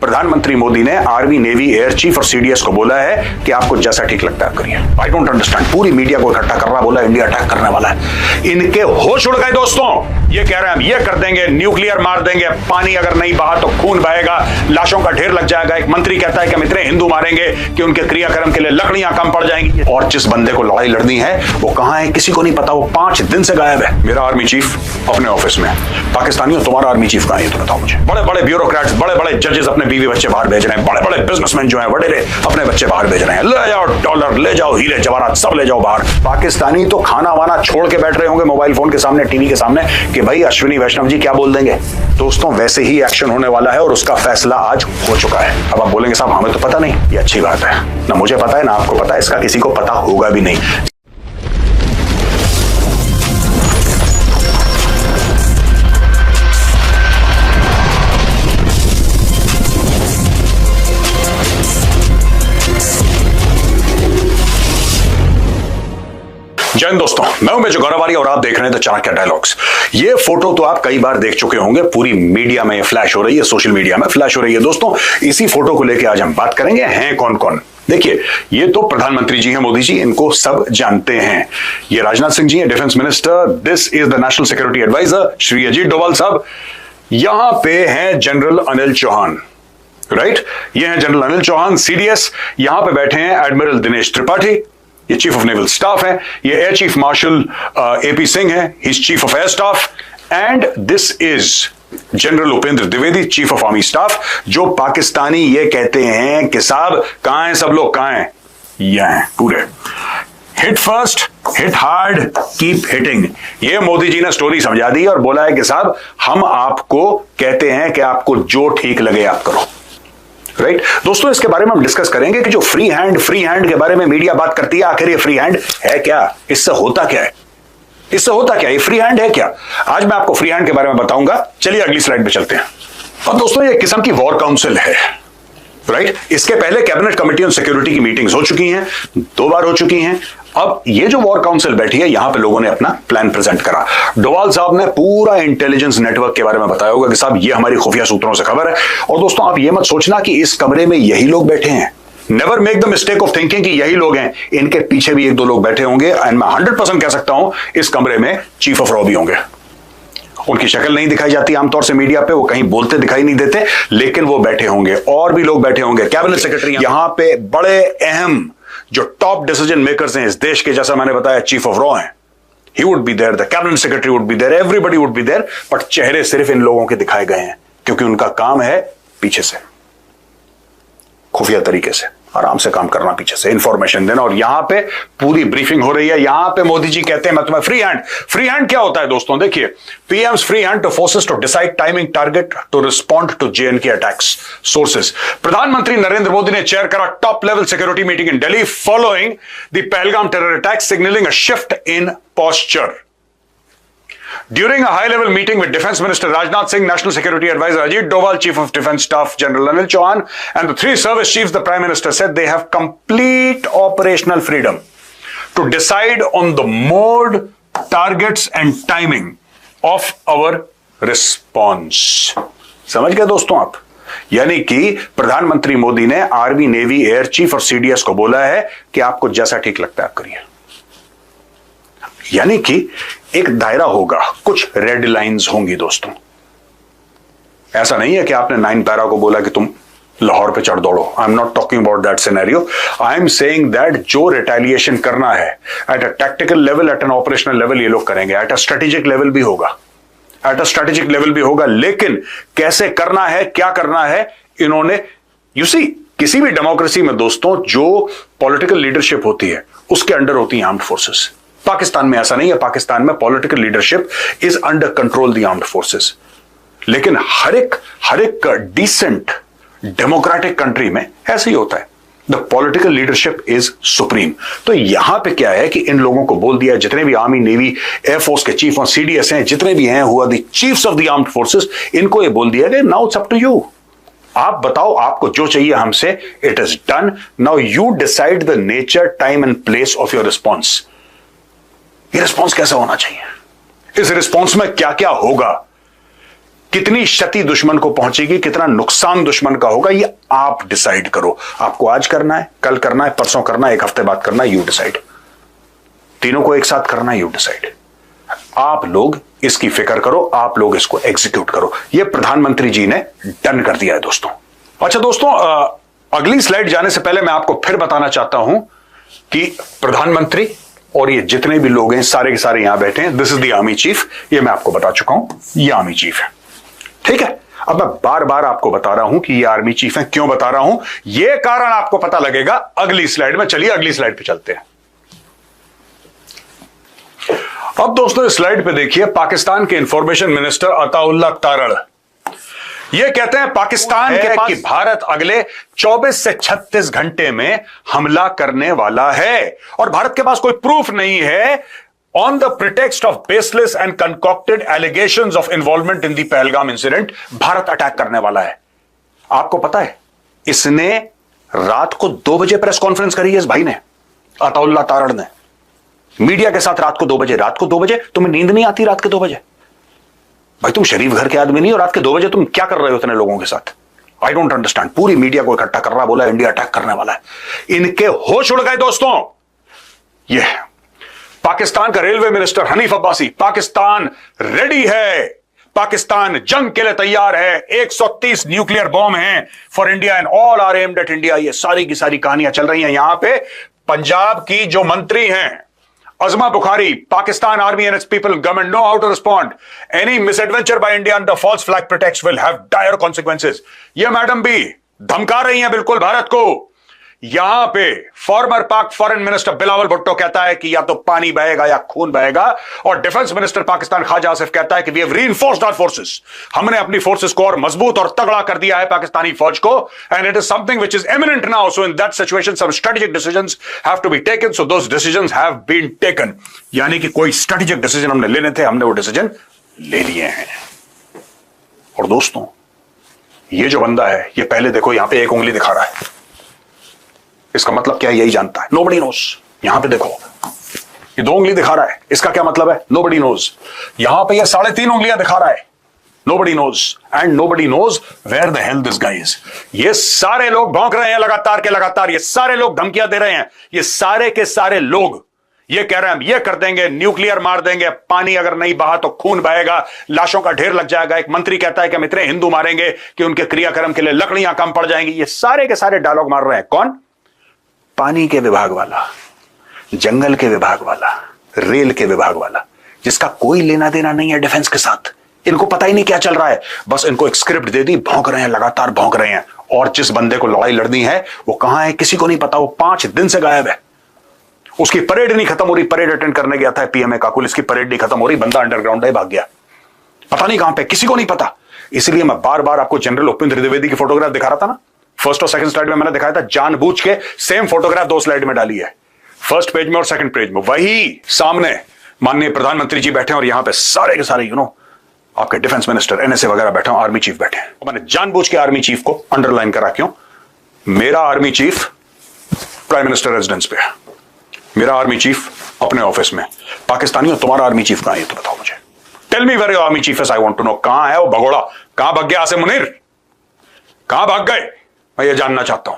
प्रधानमंत्री मोदी ने army, navy, air chief और सीडीएस को बोला है कि आपको जैसा ठीक लगता है आप करिए। I don't understand. पूरी मीडिया को इकट्ठा कर रहा, बोला इंडिया अटैक करने वाला है। इनके होश उड़ गए दोस्तों। ये कह रहे हैं हम ये कर देंगे, न्यूक्लियर मार देंगे, पानी अगर नहीं बहा तो खून बहेगा, लाशों का ढेर लग जाएगा। एक मंत्री कहता है कि हम इतने हिंदू मारेंगे कि उनके क्रियाक्रम के लिए लकड़ियां कम पड़ जाएंगी। और जिस बंदे को लड़ाई लड़नी है वो कहां है किसी को नहीं पता। वो 5 दिन से गायब है। मेरा आर्मी चीफ अपने ऑफिस में। पाकिस्तानियों, तुम्हारा आर्मी चीफ कहां है तो बताओ मुझे। बड़े बड़े ब्यूरोक्रेट्स, बड़े बड़े जजेस अपने बीवी बच्चे बाहर भेज रहे हैं। बड़े बड़े बिजनेसमैन जो हैं वडेरे अपने बच्चे बाहर भेज रहे हैं। ले जाओ डॉलर, ले जाओ हीरे जवाहरात, सब ले जाओ बाहर। पाकिस्तानी तो खाना वाना छोड़ के बैठ रहे होंगे मोबाइल फोन के सामने, टीवी के सामने कि भाई अश्विनी वैष्णव जी क्या बोल देंगे। दोस्तों वैसे ही एक्शन होने वाला है और उसका फैसला आज हो चुका है। अब आप बोलेंगे साहब हमें तो पता नहीं। ये अच्छी बात है, ना मुझे पता है ना आपको पता है, इसका किसी को पता होगा भी नहीं। जय हिंद दोस्तों, मैं हूं मेजर गौरवारी और आप देख रहे हैं द चाणक्य डायलॉग्स। ये फोटो तो आप कई बार देख चुके होंगे, पूरी मीडिया में फ्लैश हो रही है, सोशल मीडिया में फ्लैश हो रही है। दोस्तों इसी फोटो को लेकर आज हम बात करेंगे। हैं कौन कौन? देखिए, ये तो प्रधानमंत्री जी हैं, मोदी जी, इनको सब जानते हैं। ये राजनाथ सिंह जी हैं, defence minister. This is the national security adviser Shri Ajit Doval साहब। यहां पे हैं जनरल अनिल चौहान, राइट? ये हैं जनरल अनिल चौहान, सीडीएस। यहां पे बैठे हैं एडमिरल दिनेश त्रिपाठी, ये चीफ ऑफ नेवल स्टाफ है। ये air chief marshal AP Singh है, he is chief of air staff. And this is general Upendra Dwivedi, chief of army staff. जो पाकिस्तानी ये कहते हैं कि साहब कहां हैं सब लोग, कहां हैं? ये हैं पूरे। Hit first, hit hard, keep hitting. ये मोदी जी ने स्टोरी समझा दी और बोला है कि साहब हम आपको कहते हैं कि आपको जो ठीक लगे आप करो, राइट? दोस्तों इसके बारे में हम डिस्कस करेंगे कि जो फ्री हैंड के बारे में मीडिया बात करती है, आखिर ये फ्री हैंड है क्या? इससे होता क्या है? इससे होता क्या? ये फ्री हैंड है क्या? आज मैं आपको फ्री हैंड के बारे में बताऊंगा। चलिए अगली स्लाइड पे चलते हैं। और दोस्तों ये किस्म की वॉर काउंसिल है, राइट? इसके पहले कैबिनेट कमेटी ऑन सिक्योरिटी की मीटिंग्स हो चुकी हैं, 2 बार हो चुकी हैं। अब ये जो वॉर काउंसिल बैठी है, यहां पे लोगों ने अपना प्लान प्रेजेंट करा। डोभाल साहब ने पूरा इंटेलिजेंस नेटवर्क के बारे में बताया होगा कि साहब ये हमारी खुफिया सूत्रों से खबर है। और दोस्तों आप ये मत सोचना कि इस कमरे में यही लोग बैठे हैं। Never make the mistake of thinking कि यही लोग हैं। इनके पीछे भी 1-2 लोग बैठे होंगे। एंड मैं 100% कह सकता हूं इस कमरे में चीफ ऑफ रॉ भी होंगे। उनकी शक्ल नहीं दिखाई जाती आमतौर से मीडिया पे, वो कहीं बोलते दिखाई नहीं देते, लेकिन वो बैठे होंगे। और भी लोग बैठे होंगे, कैबिनेट सेक्रेटरी यहां पे, बड़े अहम जो टॉप डिसीजन मेकर्स हैं इस देश के, जैसा मैंने बताया चीफ ऑफ रॉ हैं, he would be there, the cabinet secretary would be there, everybody would be there. But चेहरे सिर्फ इन लोगों के दिखाए गए हैं क्योंकि उनका काम है पीछे से, खुफिया तरीके से आराम से काम करना, पीछे से इंफॉर्मेशन देना। और यहां पे पूरी ब्रीफिंग हो रही है। यहां पे मोदी जी कहते हैं मैं तुम्हें फ्री हैंड। फ्री हैंड क्या होता है दोस्तों? देखिए, PM's free hand to forces to decide timing target to respond to J and K attacks. Sources, प्रधानमंत्री नरेंद्र मोदी ने चेयर करा top level security meeting in Delhi following the Pahalgam terror attack, signalling a shift in posture. During a high-level meeting with Defense Minister Rajnath Singh, National Security Advisor Ajit Doval, Chief of Defense Staff General Anil Chauhan, and the 3 service chiefs, the Prime Minister said they have complete operational freedom to decide on the mode, targets and timing of our response. समझ गए दोस्तों आप? यानी कि प्रधानमंत्री मोदी ने army, navy, air chief और CDS को बोला है कि आपको जैसा ठीक लगता है आप करिए। यानी कि एक दायरा होगा, कुछ रेड लाइंस होंगी दोस्तों। ऐसा नहीं है कि आपने 9 पैरा को बोला कि तुम लाहौर पे चढ़ दौड़ो। I am not talking about that scenario. I am saying that जो रिटेलिएशन करना है at a tactical level, at an operational level ये लोग करेंगे। एट अ स्ट्रेटेजिक लेवल भी होगा, एट अ स्ट्रेटेजिक लेवल भी होगा। लेकिन कैसे करना है, क्या करना है, इन्होंने यू सी, किसी भी डेमोक्रेसी में दोस्तों जो पॉलिटिकल लीडरशिप होती है उसके अंडर होती है आर्म्ड फोर्सेस। पाकिस्तान में ऐसा नहीं है। पाकिस्तान में political leadership is under control the armed forces. लेकिन हर एक डिसेंट डेमोक्रेटिक कंट्री में ऐसे ही होता है। The political leadership is supreme. तो यहां पे क्या है कि इन लोगों को बोल दिया, जितने भी आर्मी, नेवी, एयरफोर्स के चीफ और सीडीएस हैं, जितने भी हैं हुआ the chiefs of the armed forces, इनको ये बोल दिया कि now it's up to you. आप बताओ आपको जो चाहिए हमसे, it is done. Now you decide the nature, time and place of your response. ये रिस्पॉन्स कैसा होना चाहिए, इस रिस्पॉन्स में क्या क्या होगा, कितनी क्षति दुश्मन को पहुंचेगी, कितना नुकसान दुश्मन का होगा, ये आप डिसाइड करो। आपको आज करना है, कल करना है, परसों करना है, एक हफ्ते बाद करना है, यू डिसाइड। तीनों को एक साथ करना है, यू डिसाइड। आप लोग इसकी फिक्र करो, आप लोग इसको एग्जीक्यूट करो। ये प्रधानमंत्री जी ने डन कर दिया है दोस्तों। अच्छा दोस्तों, अगली स्लाइड जाने से पहले मैं आपको फिर बताना चाहता हूं कि प्रधानमंत्री और ये जितने भी लोग हैं सारे के सारे यहां बैठे हैं, this is the army chief. ये मैं आपको बता चुका हूं, ये आर्मी चीफ है, ठीक है। अब मैं बार बार आपको बता रहा हूं कि ये आर्मी चीफ है। क्यों बता रहा हूं, ये कारण आपको पता लगेगा अगली स्लाइड में। चलिए अगली स्लाइड पे चलते हैं। अब दोस्तों इस स्लाइड पे देखिए, पाकिस्तान के इंफॉर्मेशन मिनिस्टर अताउल्लाह तारड़ ये कहते हैं पाकिस्तान के पास कि भारत अगले 24 से 36 घंटे में हमला करने वाला है, और भारत के पास कोई प्रूफ नहीं है। On the pretext of baseless and concocted allegations of involvement in the Pahalgam incident, Bharat attack करने वाला है। आपको पता है इसने रात को 2 बजे प्रेस कॉन्फ्रेंस करी है, इस भाई ने, अताउल्लाह तारड़ ने, मीडिया के साथ रात को 2 बजे। रात को 2 बजे तुम्हें नींद नहीं आती? रात के 2 बजे भाई तुम शरीफ घर के आदमी नहीं हो, रात के 2 बजे तुम क्या कर रहे हो इतने लोगों के साथ? I don't understand. पूरी मीडिया को इकट्ठा कर रहा, बोला इंडिया अटैक करने वाला है। इनके होश उड़ गए दोस्तों। ये पाकिस्तान का railway minister Hanif Abbasi, Pakistan ready है, पाकिस्तान जंग के लिए तैयार है, 130 न्यूक्लियर बॉम्ब हैं for India and all are aimed at India. ये सारी की सारी कहानियां चल रही हैं। यहां पे पंजाब की जो मंत्री हैं Azma Bukhari, Pakistan army and its people government know how to respond. Any misadventure by India under false flag pretexts will have dire consequences. ये मैडम भी धमका रही हैं बिल्कुल भारत को। यहां पे फॉर्मर पाक फॉरेन मिनिस्टर बिलावल भुट्टो कहता है कि या तो पानी बहेगा या खून बहेगा, और डिफेंस मिनिस्टर पाकिस्तान ख्वाजा आसिफ कहता है कि we have reinforced our forces, हमने अपनी फोर्सेस को और मजबूत और तगड़ा कर दिया है पाकिस्तानी फौज को, and it is something which is imminent now, so in that situation some strategic decisions have to be taken, so those decisions have been taken. यानी कि कोई स्ट्रेटेजिक डिसीजन हमने लेने थे, हमने वो डिसीजन ले लिए हैं। और दोस्तों ये जो बंदा है, ये पहले देखो यहां पे एक उंगली दिखा रहा है, इसका मतलब क्या है यही जानता है, नोबडी नोज। यहां पे देखो ये 2 उंगली दिखा रहा है, इसका क्या मतलब है, नोबडी नोज। यहां पे ये 3.5 उंगलियां दिखा रहा है, nobody knows, and nobody knows where the hell this guys. ये सारे लोग भौंक रहे हैं लगातार के लगातार, ये सारे लोग धमकियां दे रहे हैं, ये सारे के सारे लोग ये कह रहे हैं हम ये कर देंगे, न्यूक्लियर मार देंगे, पानी अगर नहीं बहा तो खून बहेगा, लाशों का ढेर लग जाएगा। एक मंत्री कहता है कि हम इतने हिंदू मारेंगे कि उनके क्रियाक्रम के लिए लकड़ियां कम पड़ जाएंगी। ये सारे के सारे डायलॉग मार रहे हैं कौन? पानी के विभाग वाला, जंगल के विभाग वाला, रेल के विभाग वाला, जिसका कोई लेना देना नहीं है डिफेंस के साथ। इनको पता ही नहीं क्या चल रहा है, बस इनको एक स्क्रिप्ट दे दी, भौंक रहे हैं, लगातार भौंक रहे हैं। और जिस बंदे को लड़ाई लड़नी है वो कहां है किसी को नहीं पता, वो 5 दिन से गायब है। उसकी परेड नहीं खत्म हो रही, परेड अटेंड करने गया था पीएमए काकुल, इसकी परेड नहीं खत्म हो रही, बंदा अंडरग्राउंड है, भाग गया, पता नहीं कहां पे, किसी को नहीं पता। इसलिए मैं बार बार आपको जनरल उपेंद्र द्विवेदी की फोटोग्राफ दिखा रहा था ना, फर्स्ट और सेकंड स्लाइड में मैंने दिखाया था, जानबूझ के सेम फोटोग्राफ 2 स्लाइड में डाली है, फर्स्ट पेज में और सेकंड पेज में। वही सामने माननीय प्रधानमंत्री जी बैठे हैं और यहां पे सारे के सारे आपके डिफेंस मिनिस्टर, एनएसए वगैरह बैठे हैं, आर्मी चीफ बैठे हैं। मैंने जानबूझ के आर्मी चीफ को अंडरलाइन करा, क्यों? मेरा army chief prime minister residence पे है, मेरा आर्मी चीफ अपने ऑफिस में। पाकिस्तानी और तुम्हारा आर्मी चीफ कहां है, तो बताओ मुझे। Tell me where your army chief is, I want to know. कहां है वो भगोड़ा, कहां भाग गया आसिम मुनीर, कहां भाग गए, मैं ये जानना चाहता हूं।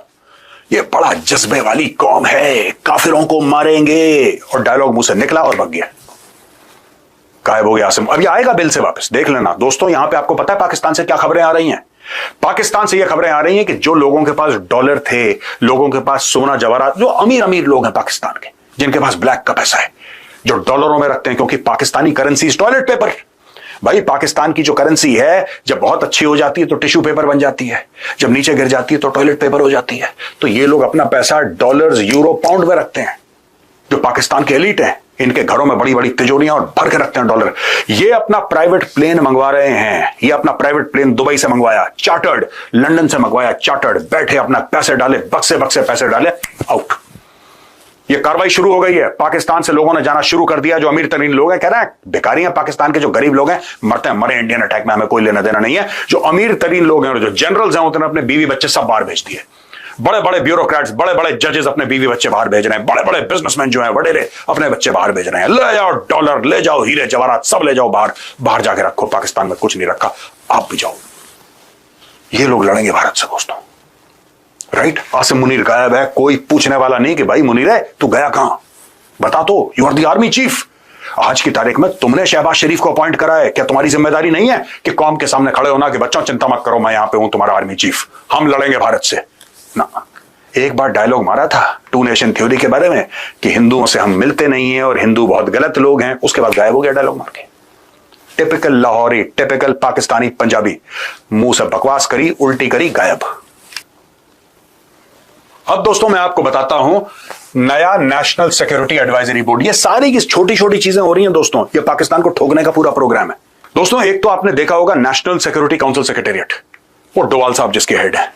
ये बड़ा जज्बे वाली कौम है, काफिरों को मारेंगे, और डायलॉग मुंह से निकला और भाग गया, गायब हो गया आसिम। अब ये आएगा बिल से वापस, देख लेना दोस्तों। यहां पे आपको पता है पाकिस्तान से क्या खबरें आ रही हैं? पाकिस्तान से ये खबरें आ रही हैं कि जो लोगों के पास डॉलर थे, लोगों के पास सोना जवाहरात, जो अमीर अमीर लोग हैं पाकिस्तान के, जिनके पास ब्लैक का पैसा है, जो डॉलरों में रखते हैं, क्योंकि पाकिस्तानी करेंसी टॉयलेट पेपर। भाई पाकिस्तान की जो करेंसी है जब बहुत अच्छी हो जाती है तो टिश्यू पेपर बन जाती है, जब नीचे गिर जाती है तो टॉयलेट पेपर हो जाती है। तो ये लोग अपना पैसा डॉलर्स, यूरो, पाउंड में रखते हैं। जो पाकिस्तान के एलिट हैं, इनके घरों में बड़ी बड़ी तिजोरियां और भर के रखते हैं डॉलर। ये अपना प्राइवेट प्लेन मंगवा रहे हैं, ये अपना प्राइवेट प्लेन दुबई से मंगवाया, चार्टर्ड, लंदन से मंगवाया चार्टर्ड, बैठे अपना पैसे डाले, बक्से बक्से पैसे डाले, आउट। ये कार्रवाई शुरू हो गई है, पाकिस्तान से लोगों ने जाना शुरू कर दिया। जो अमीर तरीन लोग हैं, कह रहे हैं भिखारी हैं पाकिस्तान के, जो गरीब लोग हैं मरते हैं, मरे इंडियन अटैक में, हमें कोई लेना देना नहीं है। जो अमीर तरीन लोग हैं और जो जनरल्स हैं, उन्होंने अपने बीवी बच्चे सब बाहर भेज दिए। बड़े बड़े ब्यूरोक्रेट्स, बड़े बड़े जजेस अपने बीवी बच्चे बाहर भेज रहे हैं, बड़े बड़े बिजनेसमैन जो हैं वडेरे अपने बच्चे बाहर भेज रहे हैं। ले जाओ डॉलर, ले जाओ हीरे जवाहरात, सब ले जाओ बाहर, बाहर जाके रखो, पाकिस्तान में कुछ नहीं रखा। आप भी जाओ। ये लोग लड़ेंगे भारत से दोस्तों, राइट। आसिम मुनीर गायब है, कोई पूछने वाला नहीं कि भाई मुनीर है तू गया कहां, बता तो, you are the army chief. आज की तारीख में तुमने शहबाज शरीफ को अपॉइंट करा है, क्या तुम्हारी जिम्मेदारी नहीं है कि कौम के सामने खड़े होना कि बच्चों चिंता मत करो, मैं यहां पे हूं तुम्हारा आर्मी चीफ, हम लड़ेंगे भारत से ना। एक बार डायलॉग मारा था टू नेशन थ्योरी के बारे में कि हिंदुओं से हम मिलते नहीं है और हिंदू बहुत गलत लोग हैं, उसके बाद गायब हो गया डायलॉग मार के। टिपिकल लाहौरी, टिपिकल पाकिस्तानी पंजाबी, मुंह से बकवास करी, उल्टी करी, गायब। अब दोस्तों मैं आपको बताता हूं नया नेशनल सिक्योरिटी एडवाइजरी बोर्ड। ये सारी की छोटी छोटी चीजें हो रही हैं दोस्तों, ये पाकिस्तान को ठोकने का पूरा प्रोग्राम है दोस्तों। एक तो आपने देखा होगा नेशनल सिक्योरिटी काउंसिल सेक्रेटेरिएट, और डोवाल साहब जिसके हेड है,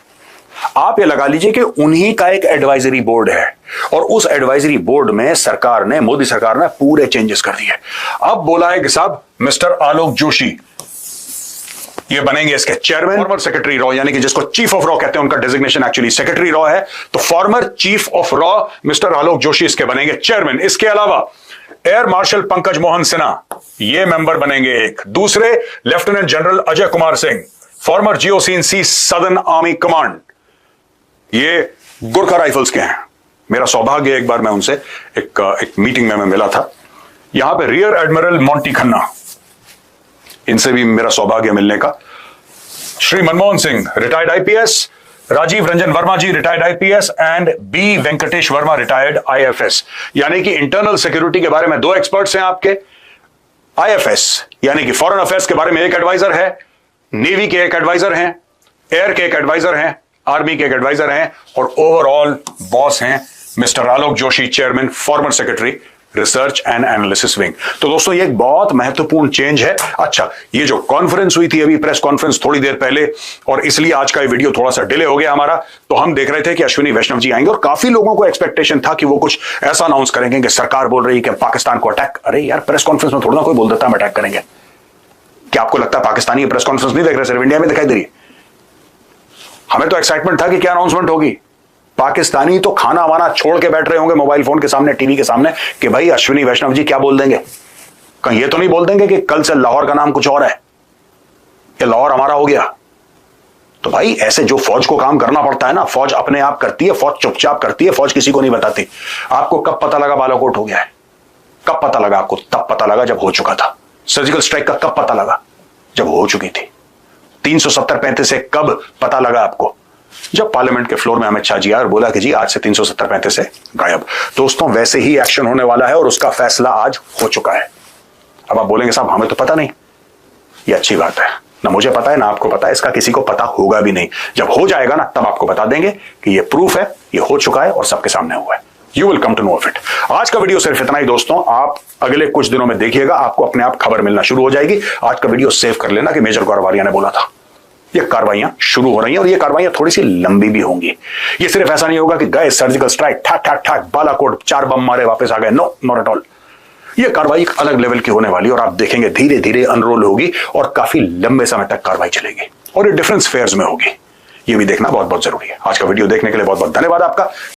आप ये लगा लीजिए कि उन्हीं का एक एडवाइजरी बोर्ड है, और उस एडवाइजरी बोर्ड में सरकार ने, मोदी सरकार ने पूरे चेंजेस कर दिए। अब बोला है कि साहब मिस्टर आलोक जोशी ये बनेंगे इसके चेयरमैन। फॉर्मर सेक्रेटरी रॉ, यानी कि जिसको चीफ ऑफ रॉ कहते हैं, उनका डेजिग्नेशन एक्चुअली सेक्रेटरी रॉ है, तो फॉर्मर चीफ ऑफ रॉ मिस्टर आलोक जोशी इसके बनेंगे चेयरमैन। इसके अलावा एयर मार्शल पंकज मोहन सिन्हा ये मेंबर बनेंगे एक। दूसरे lieutenant general Ajay Kumar Singh, former GOC southern army command, ये गुरखा राइफल्स के हैं। मेरा सौभाग्य एक बार मैं उनसे एक मीटिंग में मैं मिला था। यहां पे रियर एडमिरल मोंटी खन्ना, इनसे भी मेरा सौभाग्य मिलने का। Shri Manmohan Singh retired IPS, Rajiv Ranjan Verma ji retired IPS and B Venkatesh Verma retired IFS। यानी कि इंटरनल सिक्योरिटी के बारे में 2 एक्सपर्ट्स हैं आपके, IFS यानी कि फॉरेन अफेयर्स के बारे में एक एडवाइजर है, नेवी के एक एडवाइजर हैं, एयर के एक एडवाइजर हैं, आर्मी के एक एडवाइजर हैं, और ओवरऑल बॉस हैं mister Alok Joshi, chairman former secretary research and analysis wing. तो दोस्तों ये एक बहुत महत्वपूर्ण चेंज है। अच्छा, ये जो कॉन्फ्रेंस हुई थी अभी, प्रेस कॉन्फ्रेंस थोड़ी देर पहले, और इसलिए आज का ये वीडियो थोड़ा सा डिले हो गया हमारा, तो हम देख रहे थे कि अश्विनी वैष्णव जी आएंगे, और काफी लोगों को एक्सपेक्टेशन था कि वो कुछ ऐसा अनाउंस करेंगे कि सरकार बोल रही है कि पाकिस्तान को अटैक। अरे यार, प्रेस कॉन्फ्रेंस में थोड़ा ना कोई बोल देता हम अटैक करेंगे। क्या आपको लगता है पाकिस्तानी प्रेस कॉन्फ्रेंस नहीं देख रहे, सिर्फ इंडिया में दिखाई दे रही है? हमें तो एक्साइटमेंट था कि क्या अनाउंसमेंट होगी। पाकिस्तानी तो खाना वाना छोड़ के बैठ रहे होंगे मोबाइल फोन के सामने, टीवी के सामने, कि भाई अश्विनी वैष्णव जी क्या बोल देंगे। कहीं ये तो नहीं बोल देंगे कि कल से लाहौर का नाम कुछ और है, ये लाहौर हमारा हो गया। तो भाई ऐसे जो फौज को काम करना पड़ता है ना, फौज अपने आप करती है, फौज चुपचाप करती है, फौज किसी को नहीं बताती। आपको कब पता लगा बालाकोट हो गया है? कब पता लगा आपको? तब पता लगा जब हो चुका था। सर्जिकल स्ट्राइक का कब पता लगा? जब हो चुकी थी। 370-35 से कब पता लगा आपको? जब पार्लियामेंट के फ्लोर में अमित शाह जी आया और बोला कि जी आज से 370-35 से गायब। दोस्तों वैसे ही एक्शन होने वाला है, और उसका फैसला आज हो चुका है। अब आप बोलेंगे साहब हमें तो पता नहीं, ये अच्छी बात है, ना मुझे पता है ना आपको पता है, इसका किसी को पता होगा भी नहीं। जब हो जाएगा ना तब आपको बता देंगे कि ये प्रूफ है, ये हो चुका है और सबके सामने हुआ है। You will come to know of it. आज का वीडियो सिर्फ इतना ही दोस्तों, आप अगले कुछ दिनों में देखिएगा, आपको अपने आप खबर मिलना शुरू हो जाएगी। आज का वीडियो सेव कर लेना कि मेजर गौरव आर्या ने बोला था। ये कार्रवाइयां शुरू हो रही हैं, और ये कार्रवाइयां थोड़ी सी लंबी भी होंगी। ये सिर्फ ऐसा नहीं होगा कि गए सर्जिकल स्ट्राइक, ठाक ठाक ठाक, बालाकोट 4 बम मारे वापस आ गए, नो, नॉट एट ऑल। ये कार्रवाई एक अलग लेवल की होने वाली है, और आप देखेंगे धीरे धीरे अनरोल होगी, और काफी लंबे समय तक कार्रवाई चलेगी, और ये डिफरेंस फेयर्स में होगी। ये भी देखना बहुत बहुत जरूरी है। आज का वीडियो देखने के लिए बहुत बहुत धन्यवाद आपका।